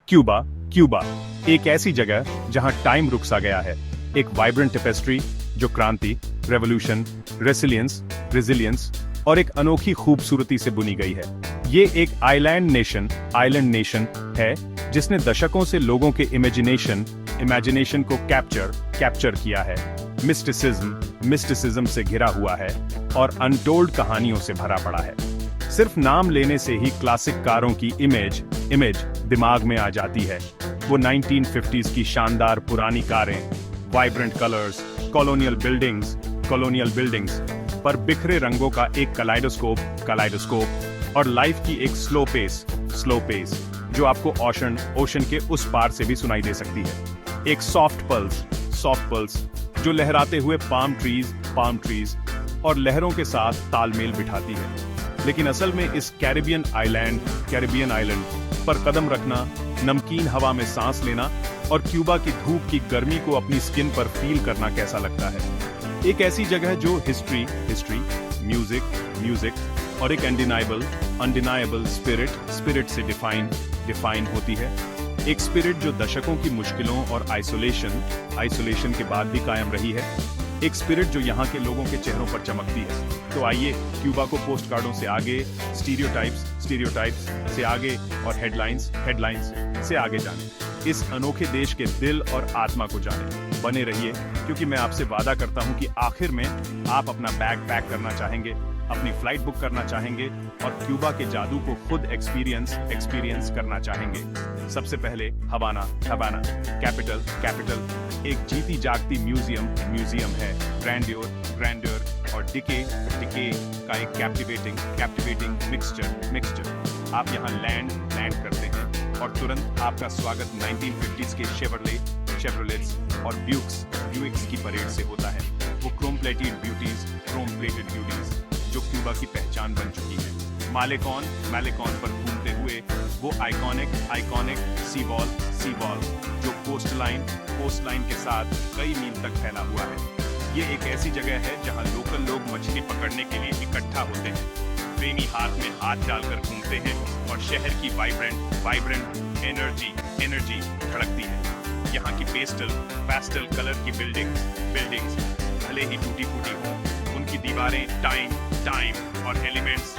Cuba Cuba एक ऐसी जगह जहां टाइम रुक सा गया है। एक वाइब्रेंट टेपेस्ट्री जो क्रांति, रेवोल्यूशन, रेसिलियंस और एक अनोखी खूबसूरती से बुनी गई है। ये एक आइलैंड नेशन है जिसने दशकों से लोगों के इमेजिनेशन को कैप्चर किया है। मिस्टिसिज्म से घिरा हुआ है और अनटोल्ड कहानियों से भरा पड़ा है। सिर्फ नाम लेने से ही क्लासिक कारों की इमेज दिमाग में आ जाती है। वो 1950s की शानदार पुरानी कारें, वाइब्रेंट कलर्स, कॉलोनियल बिल्डिंग्स पर बिखरे रंगों का एक कलाइडोस्कोप और लाइफ की एक स्लो पेस जो आपको ओशन के उस पार से भी सुनाई दे सकती है। एक सॉफ्ट पल्स जो लहराते हुए पाम ट्रीज और लहरों के साथ तालमेल बिठाती है। लेकिन असल में इस कैरिबियन आइलैंड पर कदम रखना, नमकीन हवा में सांस लेना और क्यूबा की धूप की गर्मी को अपनी स्किन पर फील करना कैसा लगता है। एक ऐसी जगह जो हिस्ट्री, म्यूजिक और एक अनडिनाएबल स्पिरिट से डिफाइन होती है। एक स्पिरिट जो दशकों की मुश्किलों और आइसोलेशन के बाद भी कायम रही है। एक स्पिरिट जो यहाँ के लोगों के चेहरों पर चमकती है। तो आइए क्यूबा को पोस्ट कार्डों से आगे, स्टीरियोटाइप्स से आगे और हेडलाइंस से आगे जाने। इस अनोखे देश के दिल और आत्मा को जाने। बने रहिए, क्योंकि मैं आपसे वादा करता हूँ कि आखिर में आप अपना बैग पैक करना चाहेंगे, अपनी फ्लाइट बुक करना चाहेंगे और क्यूबा के जादू को खुद एक्सपीरियंस करना चाहेंगे। सबसे पहले हवाना कैपिटल एक जीती जागती म्यूजियम है। ग्रैंड्योर और डिके का एक कैप्टिवेटिंग मिक्सचर। आप यहाँ लैंड करते हैं और तुरंत आपका स्वागत 1950s के शेवरलेट्स और ब्यूइक्स की परेड से होता है। वो क्रोम प्लेटेड ब्यूटीज जो क्यूबा की पहचान बन चुकी है। मालेकॉन पर घूमते हुए वो आइकॉनिक सी वॉल जो कोस्टलाइन के साथ कई मील तक फैला हुआ है। ये एक ऐसी जगह है जहां लोकल लोग मछली पकड़ने के लिए इकट्ठा होते हैं। प्रेमी हाथ में हाथ डालकर घूमते हैं और शहर की वाइब्रेंट एनर्जी धड़कती है। यहाँ की पेस्टल कलर की बिल्डिंग्स भले ही टूटी फूटी हों, उनकी दीवारें टाइम और एलिमेंट्स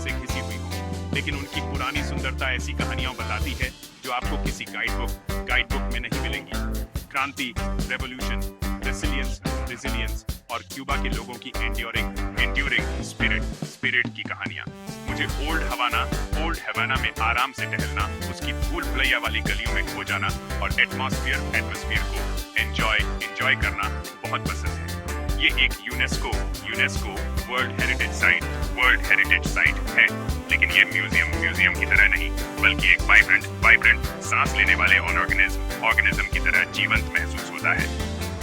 से घिसी हुई हों, लेकिन उनकी पुरानी सुंदरता ऐसी कहानियां बताती है जो आपको किसी गाइड बुक में नहीं मिलेंगी। क्रांति, रेवोल्यूशन, रेसिलियंस और क्यूबा के लोगों की एंड्यूरिंग स्पिरिट की कहानियां। मुझे ओल्ड हवाना में आराम से टहलना, उसकी भूल भुलैया वाली गलियों में खो जाना और एटमॉस्फेयर को एंजॉय करना बहुत पसंद है। ये एक यूनेस्को वर्ल्ड हेरिटेज साइट है, लेकिन ये म्यूजियम की तरह नहीं, बल्कि एक वाइब्रेंट सांस लेने वाले ऑर्गेनिज्म की तरह जीवंत महसूस होता है।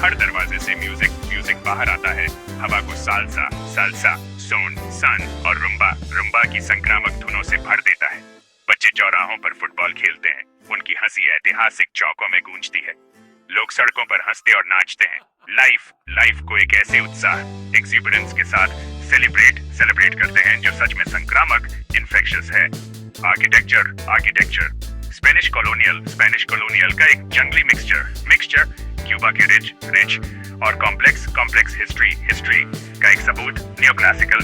हर दरवाजे से म्यूजिक बाहर आता है। हवा को साल्सा, सन और रुम्बा की संक्रामक धुनों से भर देता है। बच्चे चौराहों पर फुटबॉल खेलते हैं, उनकी हंसी ऐतिहासिक चौकों में गूंजती है। लोग सड़कों पर हंसते और नाचते हैं। लाइफ को एक ऐसे उत्साह, एक्सिबिडेंस के साथ सेलिब्रेट करते हैं जो सच में संक्रामक, इन्फेक्शियस है। आर्किटेक्चर स्पेनिश कॉलोनियल का एक जंगली मिक्सचर क्यूबा के रिच और कॉम्प्लेक्स हिस्ट्री का एक सबूत। नियोक्लासिकल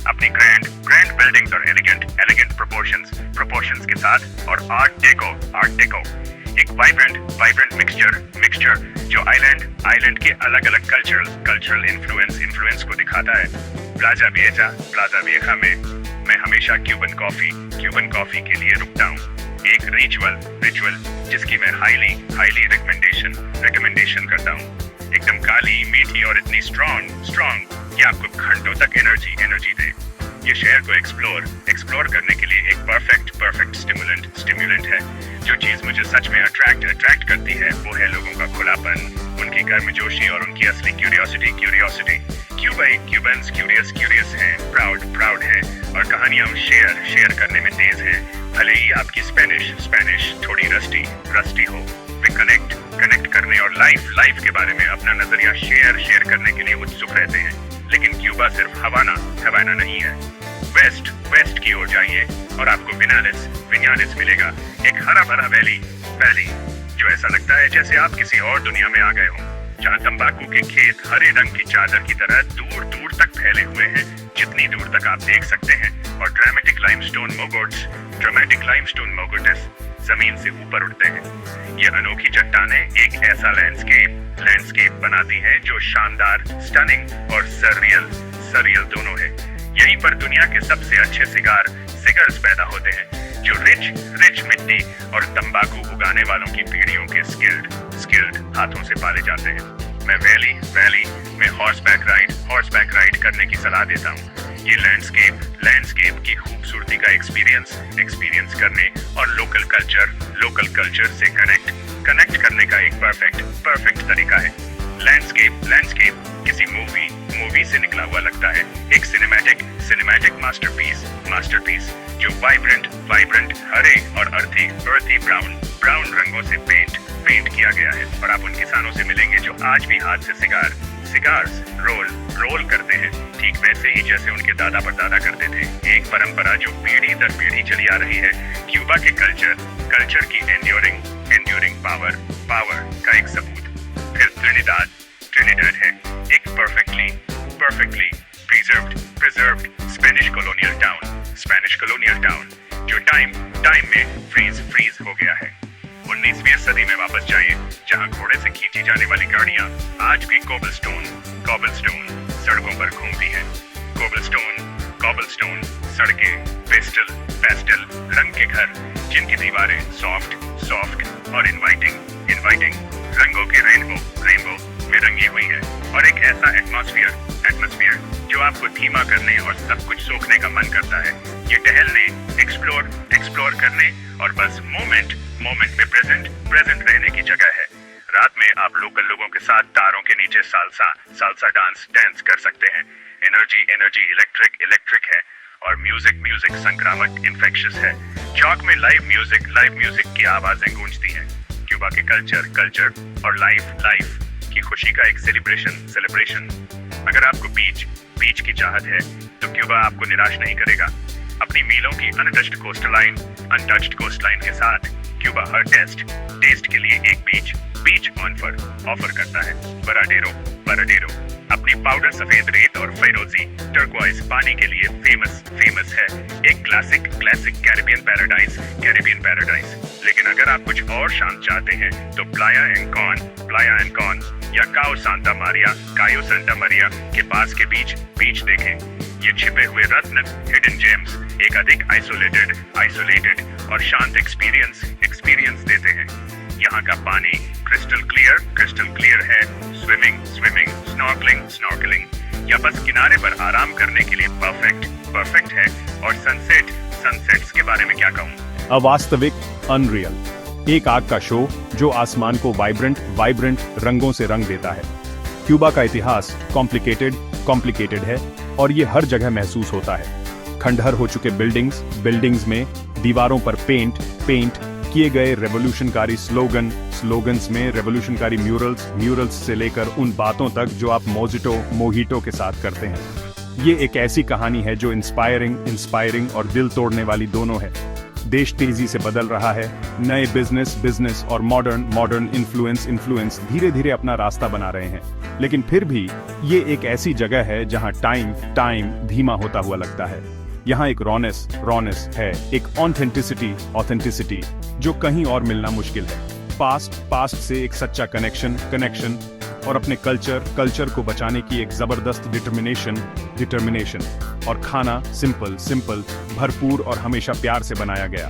अपनी ग्रैंड बिल्डिंग्स और एलिगेंट प्रोपोर्शंस के साथ, और आर्ट डेको एक वाइब्रेंट मिक्सचर जो आइलैंड के अलग कल्चरल इन्फ्लुएंस को दिखाता है। प्लाजा विएजा में मैं हमेशा क्यूबन कॉफी के लिए रुकता हूँ। एक रिचुअल जिसकी मैं हाईली रिकमेंडेशन करता हूँ। एकदम काली, मीठी और इतनी स्ट्रॉन्ग कि आपको घंटों तक एनर्जी दे। ये शहर को एक्सप्लोर करने के लिए एक परफेक्ट स्टिमुलेंट है। जो चीज मुझे सच में अट्रैक्ट करती है वो है लोगों का खुलापन, उनकी गर्मजोशी और उनकी असली क्यूरियोसिटी। क्यूबन्स क्यूरियस हैं, प्राउड हैं और कहानियां शेयर करने में तेज हैं। भले ही आपकी स्पेनिश थोड़ी रस्टी हो, वे कनेक्ट करने और लाइफ के बारे में अपना नजरिया शेयर करने के लिए उत्सुक रहते हैं। लेकिन क्यूबा सिर्फ हवाना नहीं है, वेस्ट वेस्ट की ओर जाइए और आपको विनालिस मिलेगा, एक हरा भरा वैली जो ऐसा लगता है जैसे आप किसी और दुनिया में आ गए हो, जहाँ तंबाकू के खेत हरे रंग की चादर की तरह दूर दूर तक फैले हुए हैं, जितनी दूर तक आप देख सकते हैं, और ड्रामेटिक लाइमस्टोन मोगोट्स जमीन से ऊपर उठते हैं। ये अनोखी चट्टानें एक ऐसा लैंडस्केप बनाती हैं जो शानदार, स्टनिंग और सरियल दोनों है। यहीं पर दुनिया के सबसे अच्छे सिगर्स पैदा होते हैं, जो रिच मिट्टी और तंबाकू उगाने वालों की पीढ़ियों के स्किल्ड हाथों से पाले जाते हैं। मैं वैली में हॉर्सबैक राइड करने की सलाह देता हूँ। ये लैंडस्केप की खूबसूरती का एक्सपीरियंस करने और लोकल कल्चर से कनेक्ट करने का एक परफेक्ट तरीका है। लैंडस्केप किसी मूवी से निकला हुआ लगता है, एक सिनेमैटिक मास्टरपीस जो वाइब्रेंट हरे और अर्थी ब्राउन रंगों से पेंट किया गया है। और आप उन किसानों से मिलेंगे जो आज भी हाथ से सिगार्स रोल करते हैं, ठीक वैसे ही जैसे उनके दादा परदादा करते थे। एक परंपरा जो पीढ़ी दर पीढ़ी चली आ रही है। क्यूबा के कल्चर की एंड्योरिंग पावर का एक सबूत। फिर ट्रिनिडाड है, एक perfectly preserved Spanish colonial town जो टाइम में फ्रीज हो गया है। 19वीं सदी में वापस जाइए, जहां घोड़े से खींची जाने वाली गाड़ियां आज भी कोबलस्टोन सड़कों पर घूमती हैं। कोबलस्टोन सड़कें, पेस्टल रंग के घर, जिनकी दीवारें सॉफ्ट और इनवाइटिंग रंगों के रेनबो में रंगी हुई है, और एक ऐसा एटमॉस्फेयर जो आपको धीमा करने और सब कुछ सोखने का मन करता है। ये टहलने, एक्सप्लोर करने और बस मोमेंट में प्रेजेंट रहने की जगह है। रात में आप लोकल लोगों के साथ तारों के नीचे सालसा डांस कर सकते हैं। एनर्जी इलेक्ट्रिक है, और म्यूजिक संक्रामक इन्फेक्शियस है। चौक में लाइव म्यूजिक की आवाजें गूंजती हैं। क्यूबा के कल्चर और लाइफ की खुशी का एक सेलिब्रेशन। अगर आपको बीच की चाहत है तो क्यूबा आपको निराश नहीं करेगा। अपनी मीलों की अनटच्ड कोस्टलाइन के साथ क्यूबा हर टेस्ट के लिए एक बीच ऑफर करता है। बराडेरो अपनी पाउडर सफेद रेत और फेरोजी टर्क्वाइज पानी के लिए फेमस है, एक क्लासिक कैरिबियन पैराडाइज। लेकिन अगर आप कुछ और शांत चाहते हैं तो प्लाया एंकॉन या कायो सांता मरिया के पास के बीच देखें। ये छिपे हुए रत्न, हिडन जेम्स, एक अधिक आइसोलेटेड और शांत एक्सपीरियंस देते हैं। यहाँ का पानी क्रिस्टल क्लियर है। स्विमिंग, स्नॉर्कलिंग या बस किनारे पर आराम करने के लिए परफेक्ट है। और सनसेट्स के बारे में क्या कहूँ। अवास्तविक, अनरियल, एक आग का शो जो आसमान को वाइब्रेंट रंगों से रंग देता है। क्यूबा का इतिहास कॉम्प्लिकेटेड है, और ये हर जगह महसूस होता है। खंडहर हो चुके बिल्डिंग्स में दीवारों पर पेंट किए गए रेवोल्यूशनकारी स्लोगन्स में रेवोल्यूशनकारी म्यूरल्स से लेकर उन बातों तक जो आप मोहिटो के साथ करते हैं। ये एक ऐसी कहानी है जो इंस्पायरिंग और दिल तोड़ने वाली दोनों है। देश तेजी से बदल रहा है, नए बिजनेस और मॉडर्न इन्फ्लुएंस धीरे अपना रास्ता बना रहे हैं। लेकिन फिर भी ये एक ऐसी जगह है जहां टाइम धीमा होता हुआ लगता है। यहाँ एक रॉनेस है, एक ऑथेंटिसिटी जो कहीं और मिलना मुश्किल है। पास्ट से एक सच्चा कनेक्शन और अपने कल्चर को बचाने की एक जबरदस्त डिटर्मिनेशन। और खाना सिंपल, भरपूर और हमेशा प्यार से बनाया गया।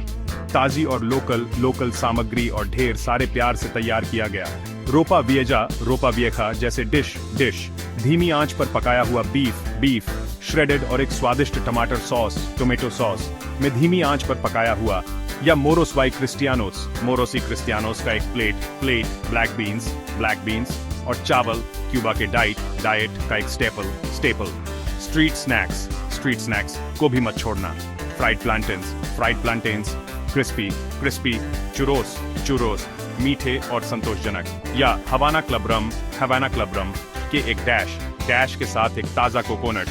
ताजी और लोकल सामग्री और ढेर सारे प्यार से तैयार किया गया। रोपा विएखा जैसे डिश, धीमी आंच पर पकाया हुआ बीफ श्रेडेड और एक स्वादिष्ट टोमेटो सॉस में धीमी आंच पर पकाया हुआ, या मोरोसी क्रिस्टियानोस का एक प्लेट ब्लैक बीन्स और चावल क्यूबा के डाइट का एक स्टेपल। स्ट्रीट स्नैक्स को भी मत छोड़ना। फ्राइड प्लांटेन्स, क्रिस्पी चुरोस मीठे और संतोषजनक, या हवाना क्लब रम के एक डैश के साथ एक ताजा कोकोनट।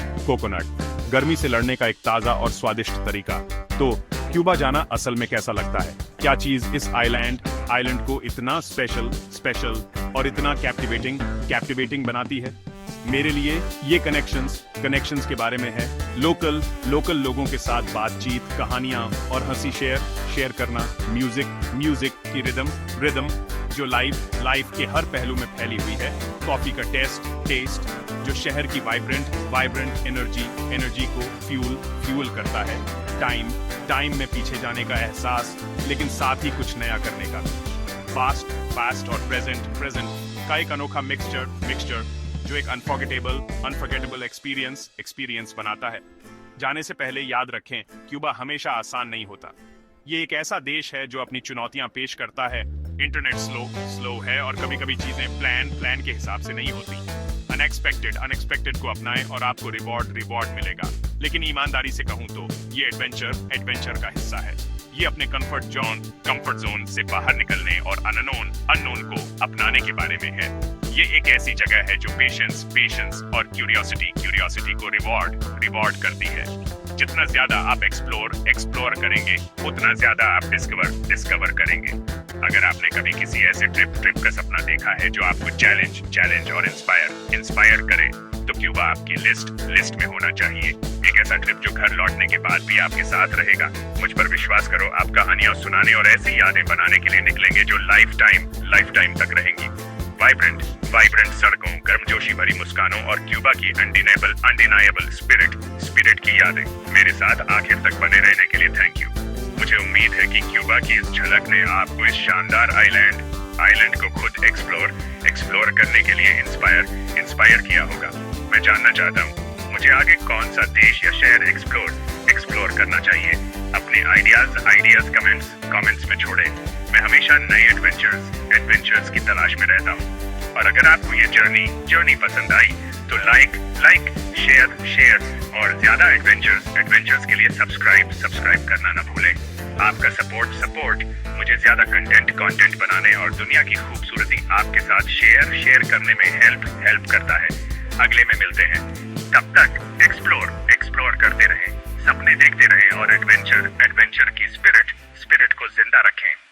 गर्मी से लड़ने का एक ताज़ा और स्वादिष्ट तरीका। तो क्यूबा जाना असल में कैसा लगता है? क्या चीज़ इस आइलैंड को इतना स्पेशल और इतना कैप्टिवेटिंग बनाती है? मेरे लिए ये कनेक्शंस के बारे में है। लोकल लोगों के साथ बातचीत, कहानियां और हंसी शेयर करना, म्यूजिक की रिदम जो लाइफ के हर पहलू में फैली हुई है, कॉफी का टेस्ट जो शहर की वाइब्रेंट एनर्जी को फ्यूल करता है, टाइम में पीछे जाने का एहसास, लेकिन साथ ही कुछ नया करने का, पास्ट और प्रेजेंट का एक अनोखा मिक्सचर जो एक अनफॉरगेटेबल एक्सपीरियंस बनाता है। जाने से पहले याद रखें, क्यूबा हमेशा आसान नहीं होता। ये एक ऐसा देश है जो अपनी चुनौतियां पेश करता है। इंटरनेट स्लो है और कभी चीजें प्लान के हिसाब से नहीं होती। अनएक्सपेक्टेड को अपनाएं और आपको रिवॉर्ड मिलेगा। लेकिन ईमानदारी से कहूं तो ये एडवेंचर का हिस्सा है। ये अपने कंफर्ट जोन से बाहर निकलने और अननोन को अपनाने के बारे में है। ये एक ऐसी जगह है जो पेशेंस और क्यूरियोसिटी को रिवॉर्ड करती है। जितना ज्यादा आप एक्सप्लोर करेंगे, उतना ज्यादा आप डिस्कवर करेंगे। अगर आपने कभी किसी ऐसे ट्रिप का सपना देखा है जो आपको चैलेंज और इंस्पायर करे, तो क्यूबा आपकी लिस्ट में होना चाहिए। एक ऐसा ट्रिप जो घर लौटने के बाद भी आपके साथ रहेगा। मुझ पर विश्वास करो, आप कहानियां सुनाने और ऐसी यादें बनाने के लिए निकलेंगे जो लाइफ टाइम तक रहेंगी। वाइब्रेंट सड़कों, गर्मजोशी भरी मुस्कानों और क्यूबा की अनडिनाएबल स्पिरिट की यादें। मेरे साथ आखिर तक बने रहने के लिए थैंक यू। मुझे उम्मीद है कि क्यूबा की इस झलक ने आपको इस शानदार आइलैंड को खुद एक्सप्लोर करने के लिए इंस्पायर किया होगा। मैं जानना चाहता हूँ, मुझे आगे कौन सा देश या शहर एक्सप्लोर करना चाहिए। अपने आइडियाज कमेंट्स में छोड़ें। मैं हमेशा नए एडवेंचर्स की तलाश में रहता हूँ। और अगर आपको ये जर्नी पसंद आई तो लाइक शेयर और ज्यादा एडवेंचर्स के लिए सब्सक्राइब करना ना भूलें। आपका सपोर्ट मुझे ज्यादा कंटेंट बनाने और दुनिया की खूबसूरती आपके साथ शेयर करने में हेल्प करता है। अगले में मिलते हैं, तब तक एक्सप्लोर करते रहें, सपने देखते रहें और एडवेंचर की स्पिरिट को जिंदा रखें।